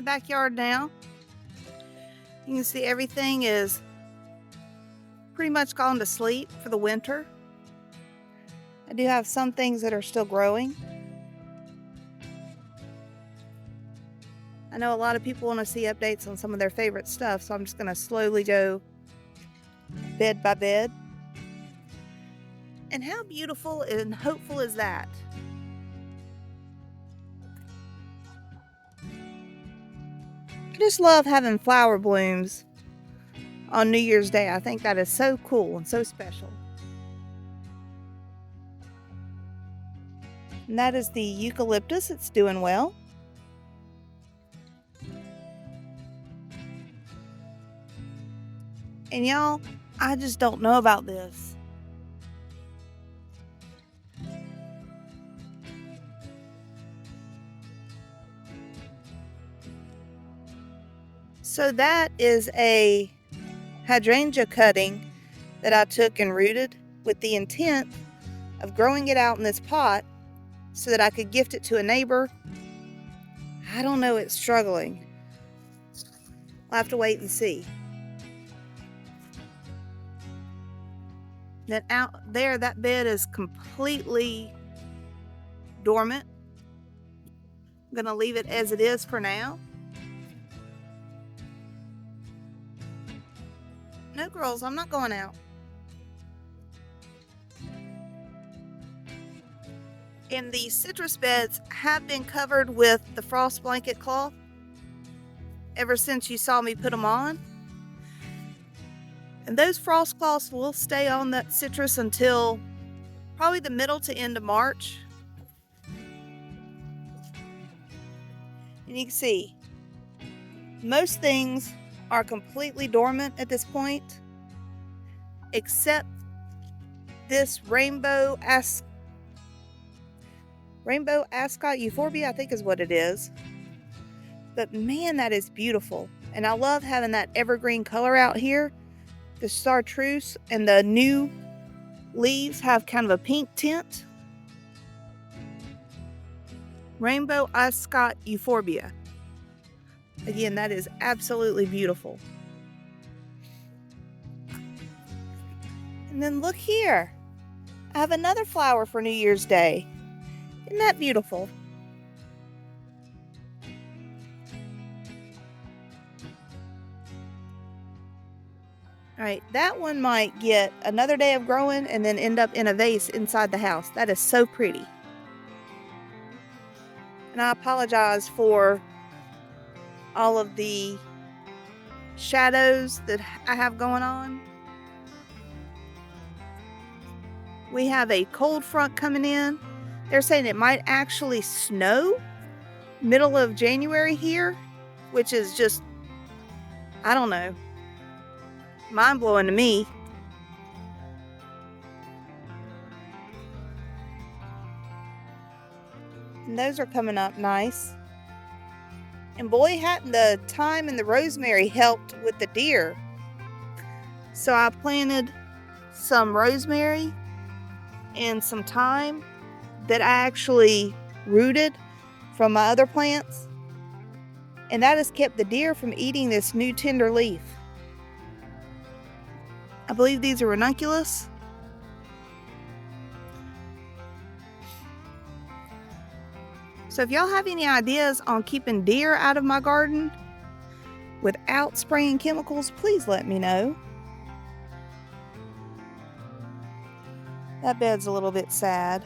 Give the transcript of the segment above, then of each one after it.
backyard now. You can see everything is pretty much gone to sleep for the winter. I do have some things that are still growing. I know a lot of people want to see updates on some of their favorite stuff, so I'm just going to slowly go bed by bed. And how beautiful and hopeful is that? I just love having flower blooms on New Year's Day. I think that is so cool and so special. And that is the eucalyptus. It's doing well. And y'all, I just don't know about this. So that is a hydrangea cutting that I took and rooted with the intent of growing it out in this pot so that I could gift it to a neighbor. I don't know, it's struggling. I'll have to wait and see. Then out there, that bed is completely dormant. I'm going to leave it as it is for now. No, girls, I'm not going out. And the citrus beds have been covered with the frost blanket cloth ever since you saw me put them on. And those frost cloths will stay on that citrus until probably the middle to end of March. And you can see, most things are completely dormant at this point, except this rainbow ascot euphorbia, I think is what it is. But man, that is beautiful. And I love having that evergreen color out here. The chartreuse and the new leaves have kind of a pink tint. Rainbow ascot euphorbia. Again, that is absolutely beautiful. And then look here. I have another flower for New Year's Day. Isn't that beautiful? All right, that one might get another day of growing and then end up in a vase inside the house. That is so pretty. And I apologize for all of the shadows that I have going on. We have a cold front coming in. They're saying it might actually snow middle of January here, which is just, I don't know, mind-blowing to me. And those are coming up nice. And boy, hadn't the thyme and the rosemary helped with the deer. So I planted some rosemary and some thyme that I actually rooted from my other plants. And that has kept the deer from eating this new tender leaf. I believe these are ranunculus. So if y'all have any ideas on keeping deer out of my garden without spraying chemicals, please let me know. That bed's a little bit sad.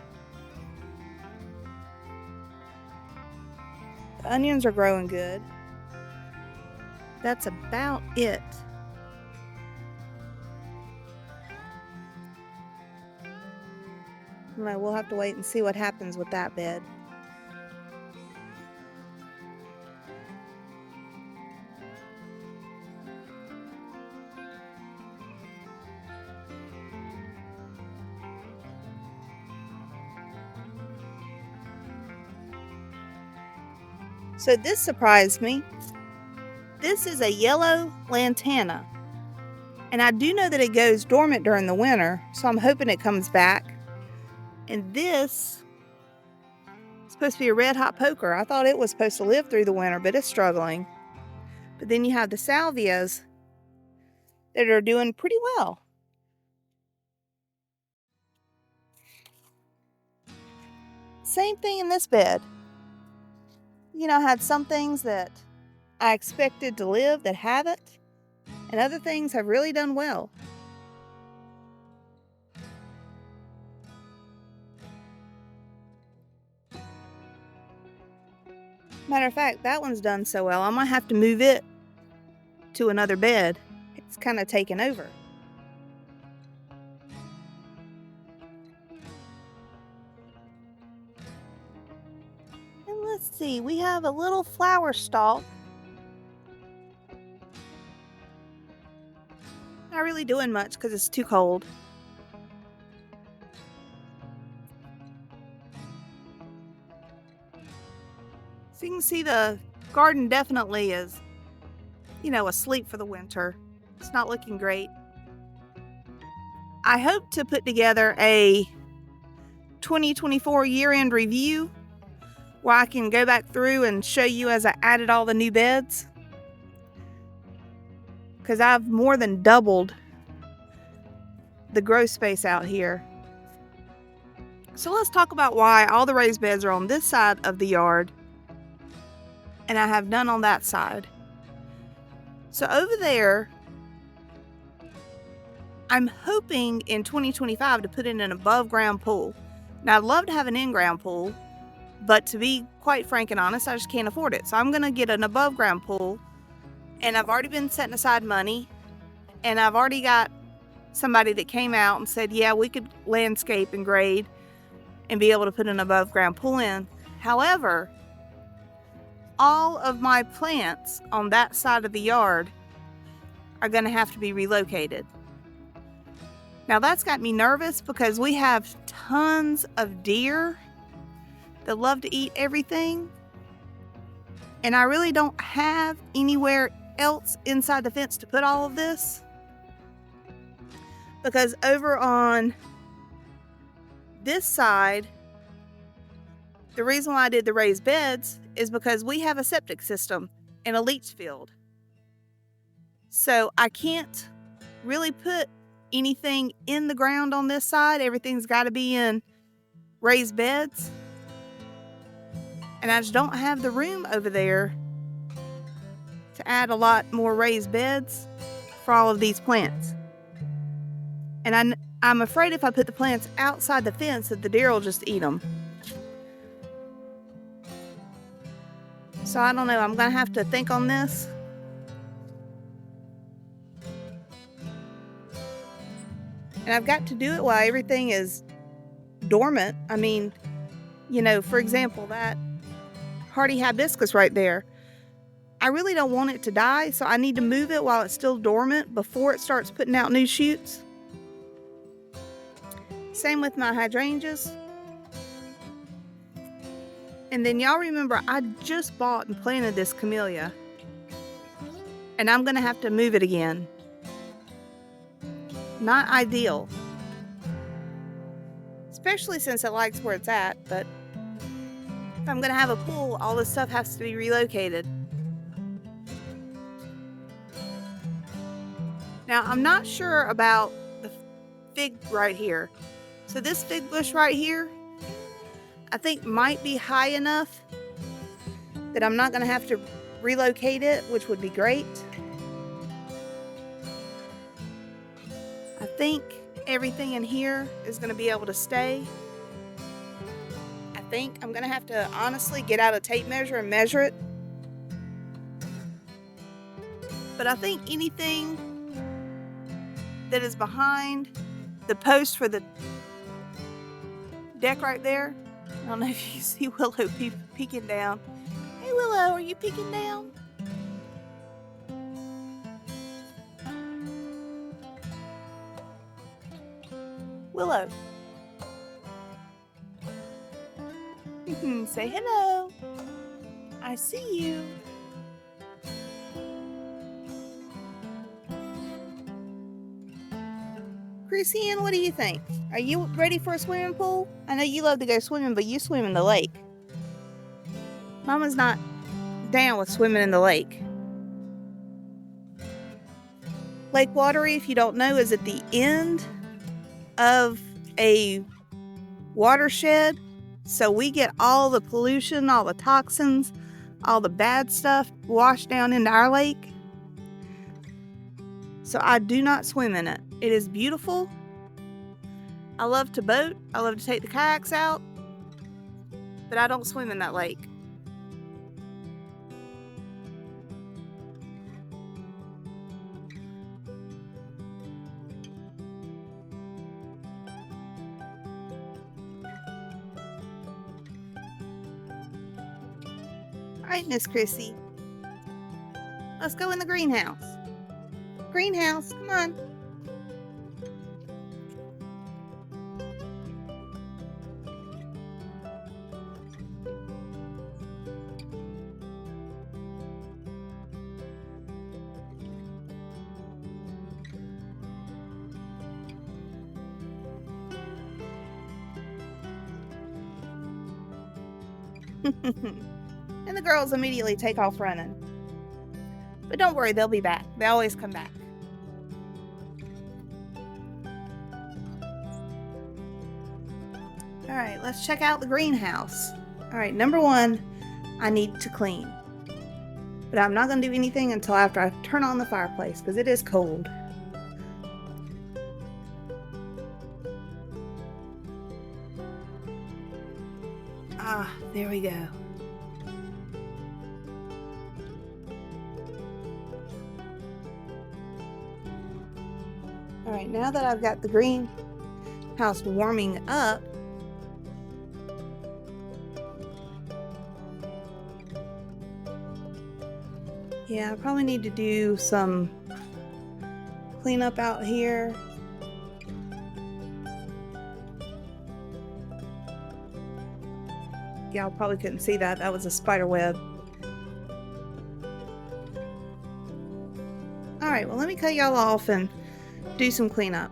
The onions are growing good. That's about it. We'll have to wait and see what happens with that bed. So this surprised me. This is a yellow lantana. And I do know that it goes dormant during the winter, so I'm hoping it comes back. And this is supposed to be a red hot poker. I thought it was supposed to live through the winter, but it's struggling. But then you have the salvias that are doing pretty well. Same thing in this bed. You know, I had some things that I expected to live that haven't, and other things have really done well. Matter of fact, that one's done so well, I might have to move it to another bed. It's kind of taken over. And let's see, we have a little flower stalk. Not really doing much because it's too cold. So you can see the garden definitely is, asleep for the winter. It's not looking great. I hope to put together a 2024 year-end review where I can go back through and show you as I added all the new beds, because I've more than doubled the grow space out here. So let's talk about why all the raised beds are on this side of the yard and I have none on that side. So over there, I'm hoping in 2025 to put in an above ground pool. Now I'd love to have an in-ground pool, but to be quite frank and honest, I just can't afford it. So I'm gonna get an above ground pool, and I've already been setting aside money, and I've already got somebody that came out and said, yeah, we could landscape and grade and be able to put an above ground pool in. However, all of my plants on that side of the yard are going to have to be relocated. Now that's got me nervous because we have tons of deer that love to eat everything, and I really don't have anywhere else inside the fence to put all of this, because over on this side, the reason why I did the raised beds is because we have a septic system and a leach field. So I can't really put anything in the ground on this side. Everything's got to be in raised beds. And I just don't have the room over there to add a lot more raised beds for all of these plants. And I'm afraid if I put the plants outside the fence that the deer will just eat them. So I don't know, I'm going to have to think on this. And I've got to do it while everything is dormant. I mean, for example, that hardy hibiscus right there, I really don't want it to die, so I need to move it while it's still dormant before it starts putting out new shoots. Same with my hydrangeas. And then y'all remember, I just bought and planted this camellia, and I'm going to have to move it again. Not ideal, especially since it likes where it's at, but if I'm going to have a pool, all this stuff has to be relocated. Now, I'm not sure about the fig right here. So this fig bush right here, I think might be high enough that I'm not going to have to relocate it, which would be great. I think everything in here is going to be able to stay. I think I'm going to have to honestly get out a tape measure and measure it. But I think anything that is behind the post for the deck right there, I don't know if you see Willow peeking down. Hey Willow, are you peeking down? Willow. Say hello. I see you. Chrissy Ann, what do you think? Are you ready for a swimming pool? I know you love to go swimming, but you swim in the lake. Mama's not down with swimming in the lake. Lake Watery, if you don't know, is at the end of a watershed. So we get all the pollution, all the toxins, all the bad stuff washed down into our lake. So I do not swim in it. It is beautiful. I love to boat. I love to take the kayaks out. But I don't swim in that lake. Alright, Miss Chrissy. Let's go in the greenhouse. Greenhouse, come on. And the girls immediately take off running. But don't worry, they'll be back. They always come back. Alright, let's check out the greenhouse. Alright, number one, I need to clean. But I'm not going to do anything until after I turn on the fireplace because it is cold. Ah, there we go. Alright, now that I've got the greenhouse warming up, yeah, I probably need to do some cleanup out here. Y'all probably couldn't see that. That was a spider web. Alright, well let me cut y'all off and do some cleanup.